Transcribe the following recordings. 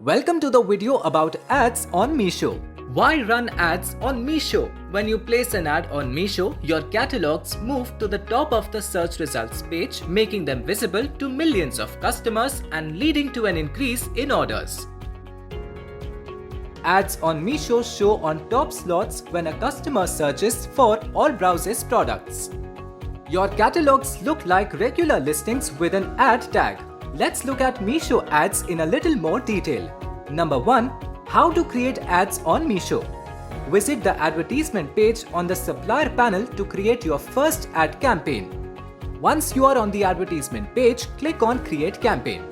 Welcome to the video about ads on Meesho. Why run ads on Meesho? When you place an ad on Meesho, your catalogs move to the top of the search results page, making them visible to millions of customers and leading to an increase in orders. Ads on Meesho show on top slots when a customer searches for or browses products. Your catalogs look like regular listings with an ad tag. Let's look at Meesho ads in a little more detail. Number 1. How to create ads on Meesho. Visit the advertisement page on the Supplier Panel to create your first ad campaign. Once you are on the advertisement page, click on Create Campaign.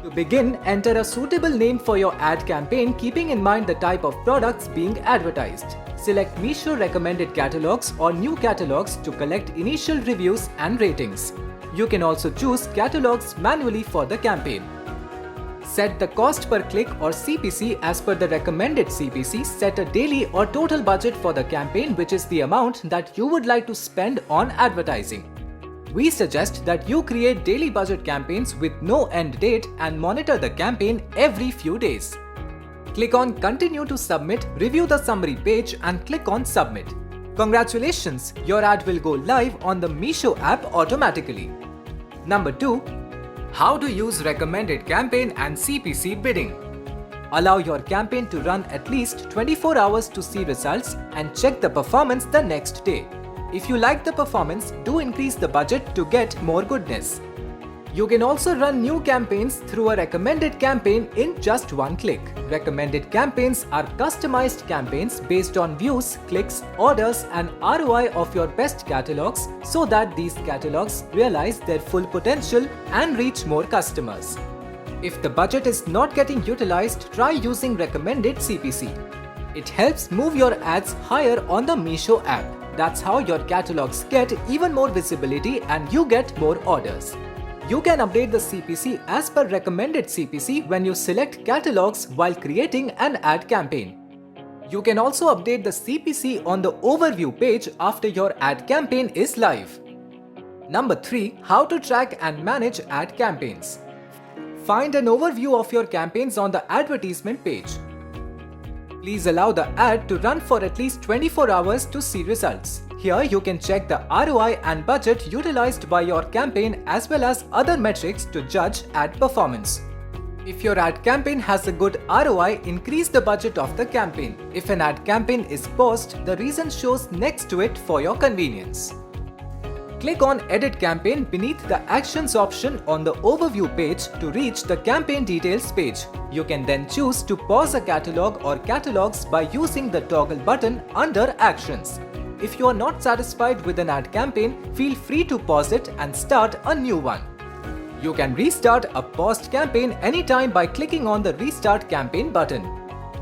To begin, enter a suitable name for your ad campaign, keeping in mind the type of products being advertised. Select Meesho recommended catalogs or new catalogs to collect initial reviews and ratings. You can also choose catalogs manually for the campaign. Set the cost per click or CPC as per the recommended CPC. Set a daily or total budget for the campaign, which is the amount that you would like to spend on advertising. We suggest that you create daily budget campaigns with no end date and monitor the campaign every few days. Click on Continue to submit, review the summary page and click on Submit. Congratulations, your ad will go live on the Meesho app automatically. Number 2. How to use recommended campaign and CPC bidding. Allow your campaign to run at least 24 hours to see results and check the performance the next day. If you like the performance, do increase the budget to get more goodness. You can also run new campaigns through a recommended campaign in just one click. Recommended campaigns are customized campaigns based on views, clicks, orders and ROI of your best catalogs so that these catalogs realize their full potential and reach more customers. If the budget is not getting utilized, try using recommended CPC. It helps move your ads higher on the Meesho app. That's how your catalogs get even more visibility and you get more orders. You can update the CPC as per recommended CPC when you select catalogs while creating an ad campaign. You can also update the CPC on the overview page after your ad campaign is live. Number 3. How to track and manage ad campaigns. Find an overview of your campaigns on the advertisement page. Please allow the ad to run for at least 24 hours to see results. Here you can check the ROI and budget utilized by your campaign as well as other metrics to judge ad performance. If your ad campaign has a good ROI, increase the budget of the campaign. If an ad campaign is paused, the reason shows next to it for your convenience. Click on Edit Campaign beneath the Actions option on the Overview page to reach the Campaign Details page. You can then choose to pause a catalog or catalogs by using the toggle button under Actions. If you are not satisfied with an ad campaign, feel free to pause it and start a new one. You can restart a paused campaign anytime by clicking on the Restart Campaign button.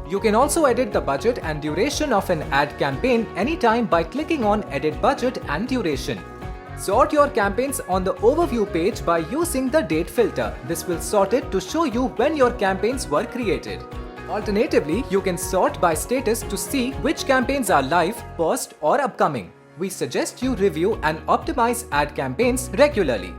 You can also edit the budget and duration of an ad campaign anytime by clicking on Edit Budget and Duration. Sort your campaigns on the overview page by using the date filter. This will sort it to show you when your campaigns were created. Alternatively, you can sort by status to see which campaigns are live, paused or upcoming. We suggest you review and optimize ad campaigns regularly.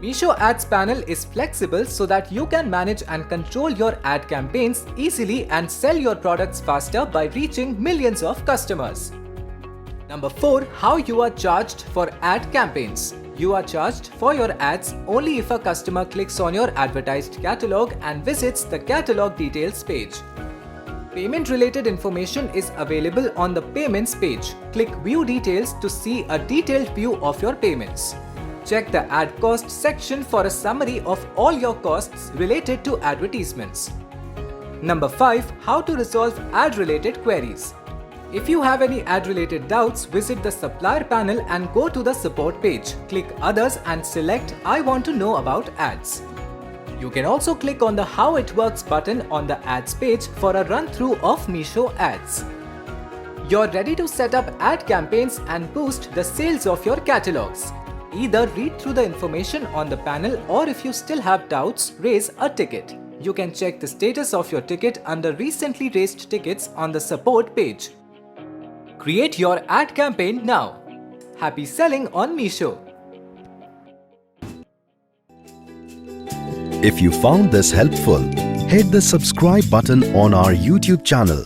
Meesho Ads Panel is flexible so that you can manage and control your ad campaigns easily and sell your products faster by reaching millions of customers. Number 4. How you are charged for ad campaigns. You are charged for your ads only if a customer clicks on your advertised catalog and visits the catalog details page. Payment related information is available on the payments page. Click View Details to see a detailed view of your payments. Check the ad cost section for a summary of all your costs related to advertisements. Number 5. How to resolve ad related queries. If you have any ad-related doubts, visit the Supplier Panel and go to the support page. Click Others and select I want to know about ads. You can also click on the How It Works button on the ads page for a run-through of Meesho ads. You're ready to set up ad campaigns and boost the sales of your catalogs. Either read through the information on the panel or if you still have doubts, raise a ticket. You can check the status of your ticket under Recently Raised Tickets on the support page. Create your ad campaign now. Happy selling on Meesho. If you found this helpful, hit the subscribe button on our YouTube channel.